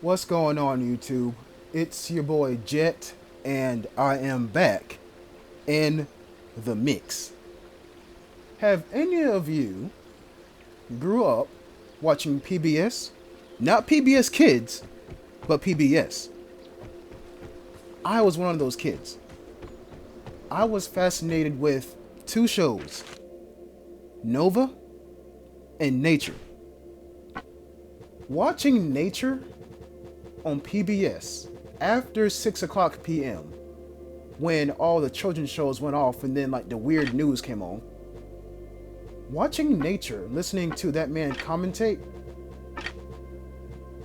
What's going on, YouTube? It's your boy Jet, and I am back in the mix. Have any of you grew up watching PBS? Not PBS Kids, but PBS. I was one of those kids. I was fascinated with two shows, Nova and Nature. Watching Nature on PBS after 6 o'clock p.m. when all the children's shows went off and then like the weird news came on. Watching Nature, listening to that man commentate,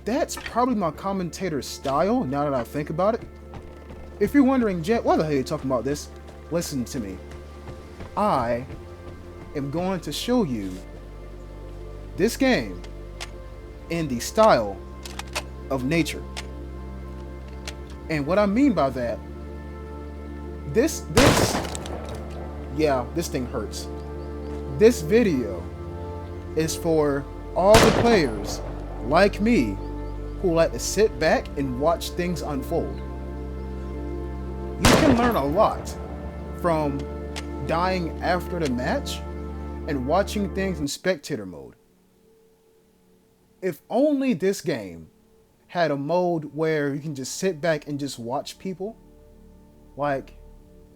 that's probably my commentator's style now that I think about it. If you're wondering, Jet, why the hell are you talking about this? Listen to me. I am going to show you this game in the style of Nature. And what I mean by that, this thing hurts. This video is for all the players like me who like to sit back and watch things unfold. You can learn a lot from dying after the match and watching things in spectator mode. If only this game had a mode where you can just sit back and just watch people, like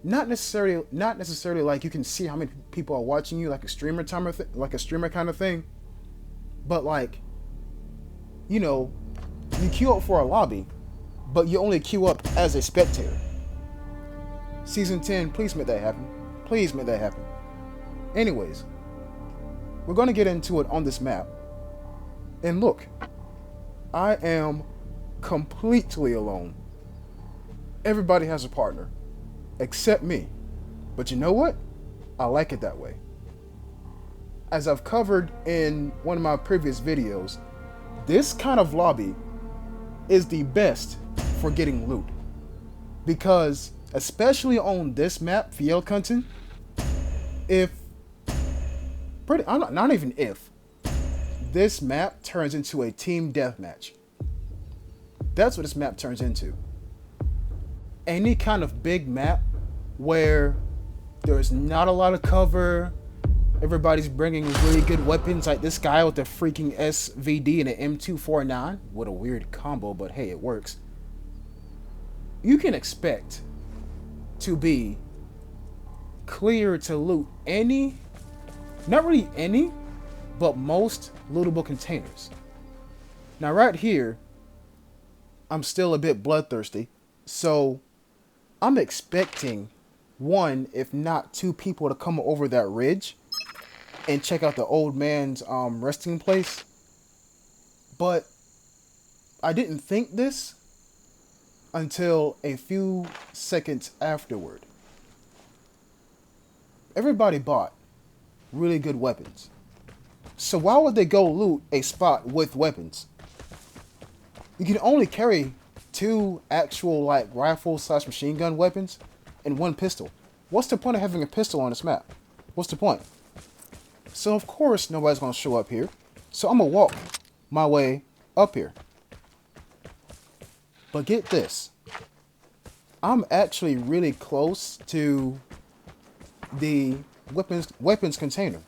not necessarily like you can see how many people are watching you, like a streamer like a streamer kind of thing, but like, you know, you queue up for a lobby, but you only queue up as a spectator. Season 10, please make that happen. Please make that happen. Anyways, we're gonna get into it on this map. And look, I am completely alone. Everybody has a partner, except me. But you know what? I like it that way. As I've covered in one of my previous videos, this kind of lobby is the best for getting loot. Because, especially on this map, Fjellkanten, not even if, this map turns into a team deathmatch. That's what this map turns into. Any kind of big map where there's not a lot of cover, everybody's bringing really good weapons, like this guy with the freaking SVD and an M249. What a weird combo, but hey, it works. You can expect to be clear to loot any, not really any, but most lootable containers. Now right here, I'm still a bit bloodthirsty, so I'm expecting one, if not two people to come over that ridge and check out the old man's resting place. But I didn't think this until a few seconds afterward. Everybody bought really good weapons. So why would they go loot a spot with weapons? You can only carry two actual like rifle/machine gun weapons and one pistol. What's the point of having a pistol on this map? What's the point? So of course nobody's gonna show up here. So I'm gonna walk my way up here. But get this. I'm actually really close to the weapons container.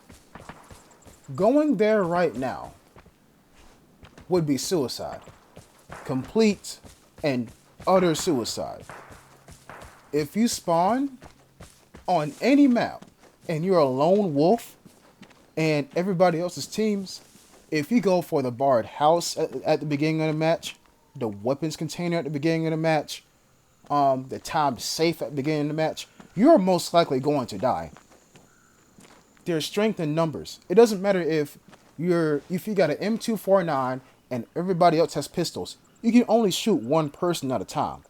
Going there right now would be suicide. Complete and utter suicide. If you spawn on any map and you're a lone wolf and everybody else's teams, if you go for the barred house at the beginning of the match, the weapons container at the beginning of the match, the timed safe at the beginning of the match, you're most likely going to die. There's strength in numbers. It doesn't matter if you got an M249 and everybody else has pistols. You can only shoot one person at a time.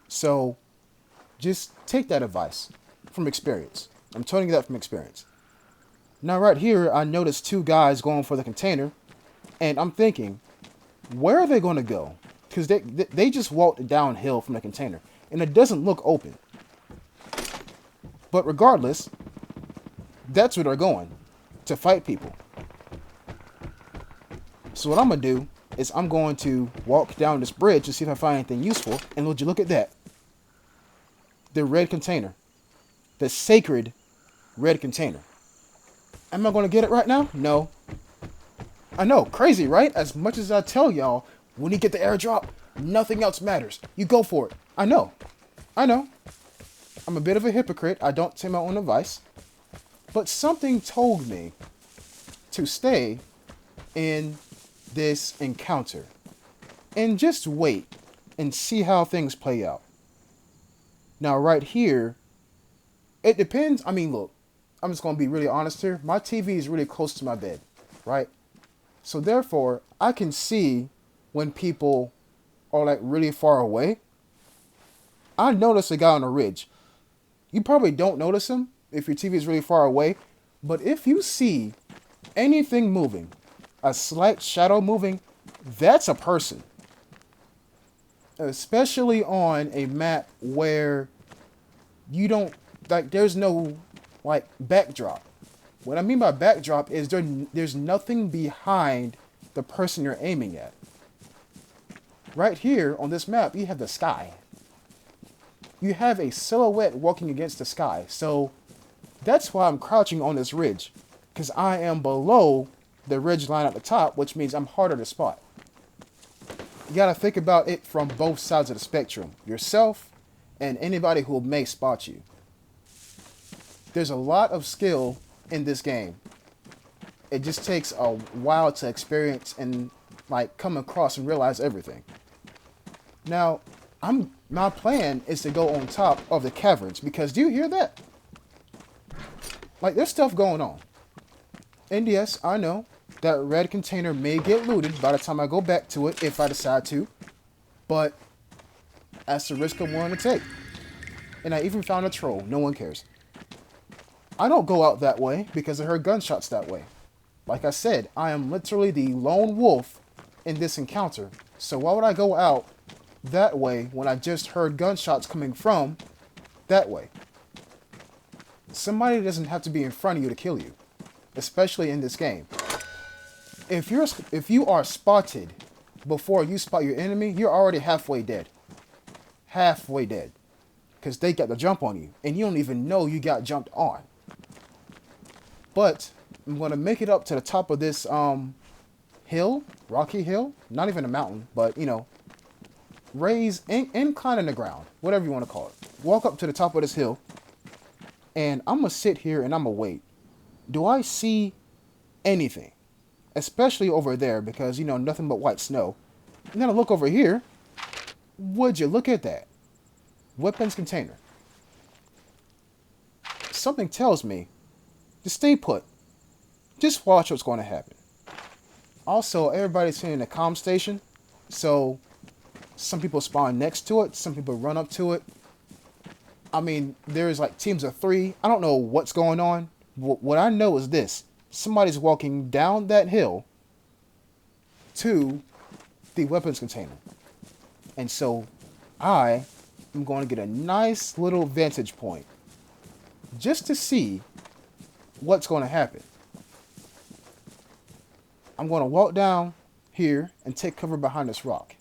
So just take that advice from experience. I'm telling you that from experience. Now right here, I noticed two guys going for the container, and I'm thinking, where are they going to go? Because they just walked downhill from the container, and it doesn't look open. But regardless, that's where they're going, to fight people. So what I'm going to do is I'm going to walk down this bridge to see if I find anything useful. And would you look at that? The red container. The sacred red container. Am I going to get it right now? No. I know, crazy, right? As much as I tell y'all, when you get the airdrop, nothing else matters. You go for it. I know. I'm a bit of a hypocrite. I don't take my own advice. But something told me to stay in this encounter and just wait and see how things play out. Now, right here, it depends. I mean, look, I'm just going to be really honest here. My TV is really close to my bed, right? So therefore, I can see when people are like really far away. I noticed a guy on a ridge. You probably don't notice him if your TV is really far away. But if you see anything moving, a slight shadow moving, that's a person. Especially on a map where you don't, like, there's no, like, backdrop. What I mean by backdrop is there's nothing behind the person you're aiming at. Right here on this map, you have the sky. You have a silhouette walking against the sky. So that's why I'm crouching on this ridge, because I am below the ridge line at the top, which means I'm harder to spot. You got to think about it from both sides of the spectrum. Yourself and anybody who may spot you. There's a lot of skill in this game. It just takes a while to experience and like come across and realize everything. Now, my plan is to go on top of the caverns, because do you hear that? Like, there's stuff going on. And yes, I know that red container may get looted by the time I go back to it, if I decide to. But that's the risk I'm willing to take. And I even found a troll. No one cares. I don't go out that way because I heard gunshots that way. Like I said, I am literally the lone wolf in this encounter. So why would I go out that way when I just heard gunshots coming from that way? Somebody doesn't have to be in front of you to kill you, especially in this game. If you are spotted before you spot your enemy, you're already halfway dead. Halfway dead. Because they got the jump on you, and you don't even know you got jumped on. But I'm going to make it up to the top of this hill, rocky hill. Not even a mountain, but, you know, raised, incline in the ground, whatever you want to call it. Walk up to the top of this hill, and I'm going to sit here and I'm going to wait. Do I see anything? Especially over there, because, you know, nothing but white snow. And then I look over here. Would you look at that? Weapons container. Something tells me to stay put. Just watch what's going to happen. Also, everybody's sitting in a comm station. So, some people spawn next to it. Some people run up to it. I mean, there's like teams of 3. I don't know what's going on. What I know is this. Somebody's walking down that hill to the weapons container. And so I am going to get a nice little vantage point just to see what's going to happen. I'm going to walk down here and take cover behind this rock.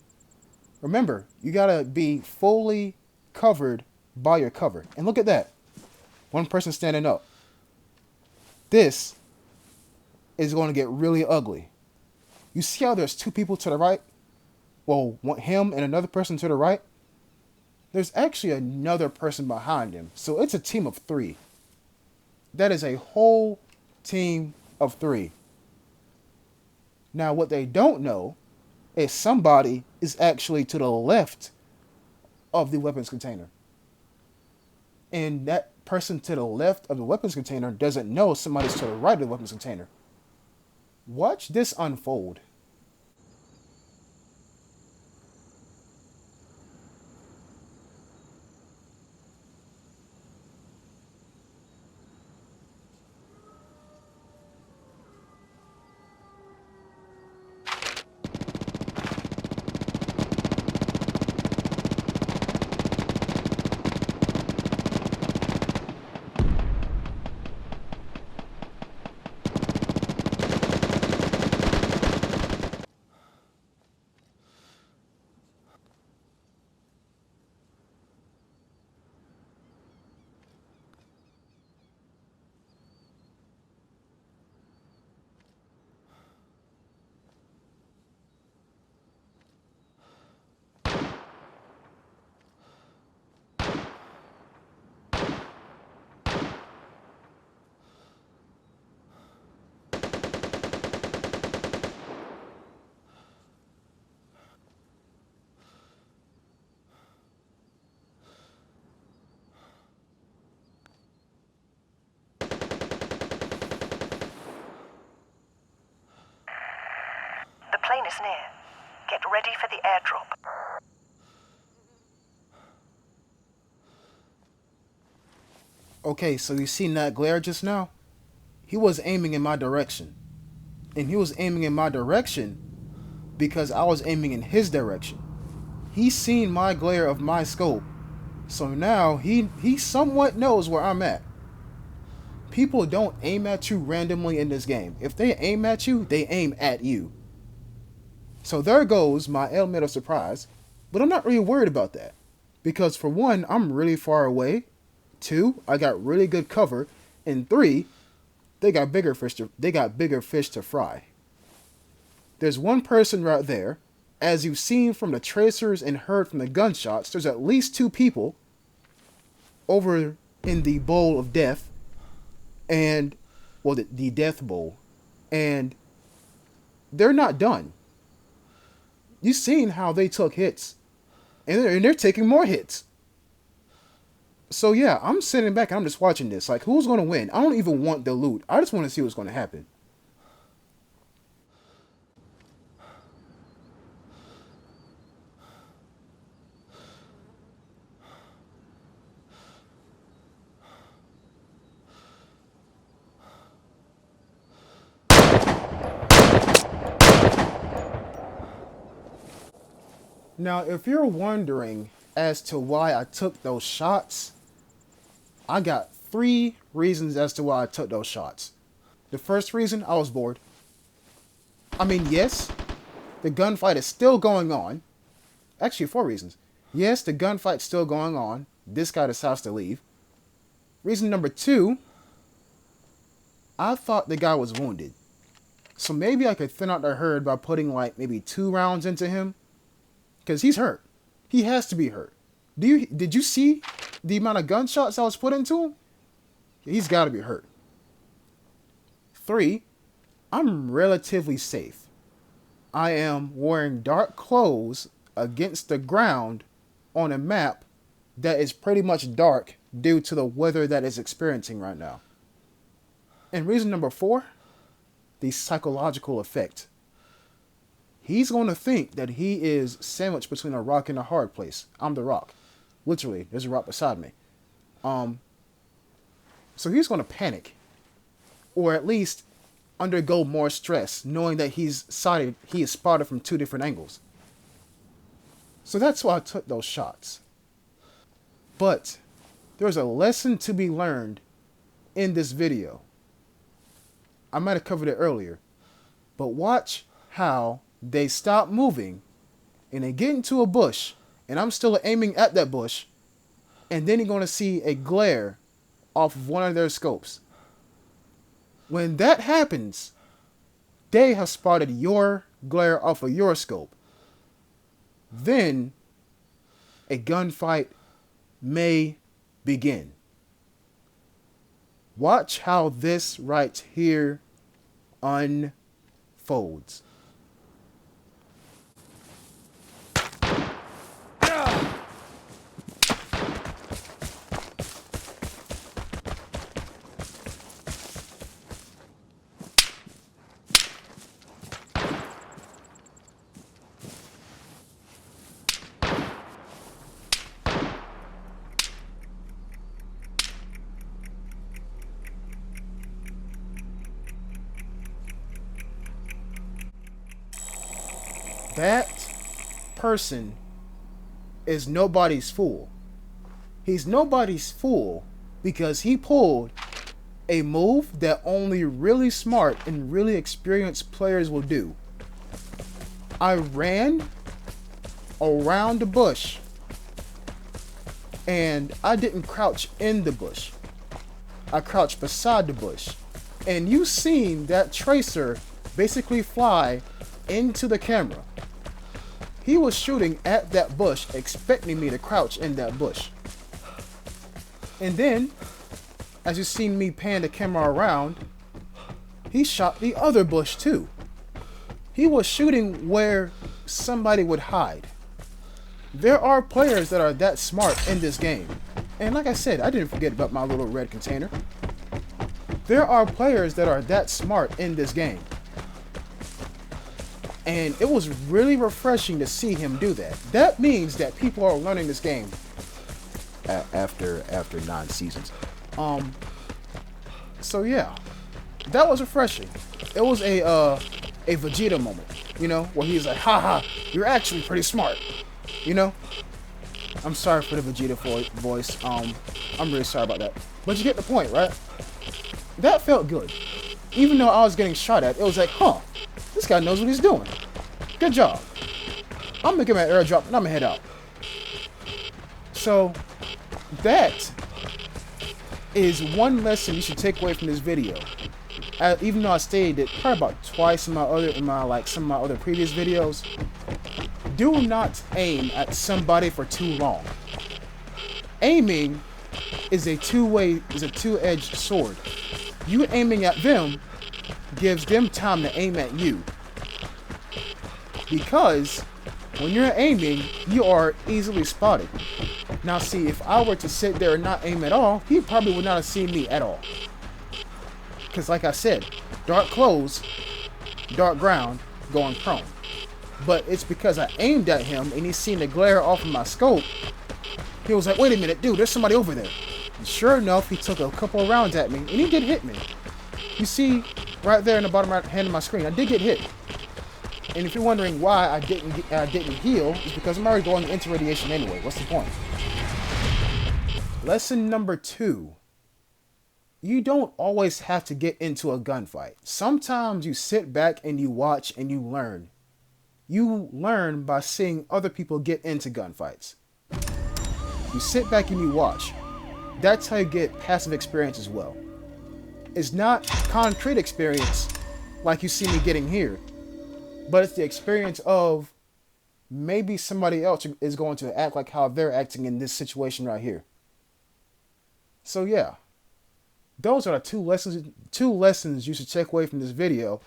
Remember, you got to be fully covered by your cover. And look at that. One person standing up. This is going to get really ugly. You see how there's 2 people to the right? Well, him and another person to the right. There's actually another person behind him. So it's a team of 3. That is a whole team of 3. Now, what they don't know is somebody is actually to the left of the weapons container. And that person to the left of the weapons container doesn't know somebody's to the right of the weapons container. Watch this unfold. is near. Get ready for the airdrop. Okay, so you seen that glare just now? He was aiming in my direction. And he was aiming in my direction because I was aiming in his direction. He seen my glare of my scope. So now he somewhat knows where I'm at. People don't aim at you randomly in this game. If they aim at you, they aim at you. So there goes my element of surprise. But I'm not really worried about that. Because for one, I'm really far away. 2, I got really good cover. And 3, they got bigger fish to fry. There's one person right there. As you've seen from the tracers and heard from the gunshots, there's at least 2 people over in the bowl of death. And, well, the death bowl. And they're not done. You've seen how they took hits. And they're taking more hits. So yeah, I'm sitting back and I'm just watching this. Like, who's going to win? I don't even want the loot. I just want to see what's going to happen. Now, if you're wondering as to why I took those shots, I got 3 reasons as to why I took those shots. The first reason, I was bored. I mean, yes, the gunfight is still going on. Actually, 4 reasons. Yes, the gunfight's still going on. This guy decides to leave. Reason number 2, I thought the guy was wounded. So maybe I could thin out the herd by putting like maybe 2 rounds into him. Because he's hurt. He has to be hurt. Did you see the amount of gunshots I was put into him? He's got to be hurt. 3, I'm relatively safe. I am wearing dark clothes against the ground on a map that is pretty much dark due to the weather that it's experiencing right now. And reason number 4, the psychological effect. He's going to think that he is sandwiched between a rock and a hard place. I'm the rock. Literally, there's a rock beside me. So he's going to panic. Or at least undergo more stress, knowing that he is spotted from 2 different angles. So that's why I took those shots. But there's a lesson to be learned in this video. I might have covered it earlier. But watch how they stop moving and they get into a bush, and I'm still aiming at that bush, and then you're going to see a glare off of one of their scopes. When that happens, they have spotted your glare off of your scope. Then a gunfight may begin. Watch how this right here unfolds. That person is nobody's fool. He's nobody's fool because he pulled a move that only really smart and really experienced players will do. I ran around the bush and I didn't crouch in the bush. I crouched beside the bush. And you seen that tracer basically fly into the camera. He was shooting at that bush, expecting me to crouch in that bush. And then, as you seen me pan the camera around, he shot the other bush too. He was shooting where somebody would hide. There are players that are that smart in this game. And like I said, I didn't forget about my little red container. There are players that are that smart in this game. And it was really refreshing to see him do that. That means that people are learning this game after 9 seasons. So yeah, that was refreshing. It was a Vegeta moment, you know, where he's like, haha, you're actually pretty smart, you know? I'm sorry for the Vegeta voice. I'm really sorry about that. But you get the point, right? That felt good. Even though I was getting shot at, it was like, huh, this guy knows what he's doing. Good job. I'm gonna give him an airdrop and I'm gonna head out. So, that is one lesson you should take away from this video. Even though I stated it probably about twice in some of my other previous videos, do not aim at somebody for too long. Aiming is a two-edged sword. You aiming at them gives them time to aim at you. Because when you're aiming, you are easily spotted. Now see, if I were to sit there and not aim at all, he probably would not have seen me at all. Because like I said, dark clothes, dark ground, going prone. But it's because I aimed at him and he seen the glare off of my scope. He was like, wait a minute, dude, there's somebody over there. And sure enough, he took a couple of rounds at me and he did hit me. You see, right there in the bottom right hand of my screen, I did get hit. And if you're wondering why I didn't heal, it's because I'm already going into radiation anyway. What's the point? Lesson number 2. You don't always have to get into a gunfight. Sometimes you sit back and you watch and you learn. You learn by seeing other people get into gunfights. You sit back and you watch. That's how you get passive experience as well. It's not concrete experience like you see me getting here, but it's the experience of maybe somebody else is going to act like how they're acting in this situation right here. So yeah, those are the two lessons you should take away from this video.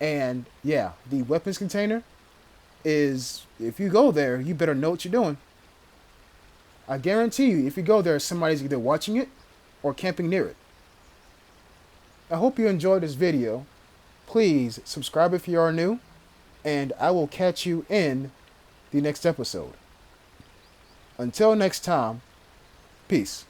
And yeah, the weapons container is, if you go there, you better know what you're doing. I guarantee you, if you go there, somebody's either watching it or camping near it. I hope you enjoyed this video. Please subscribe if you are new, and I will catch you in the next episode. Until next time, peace.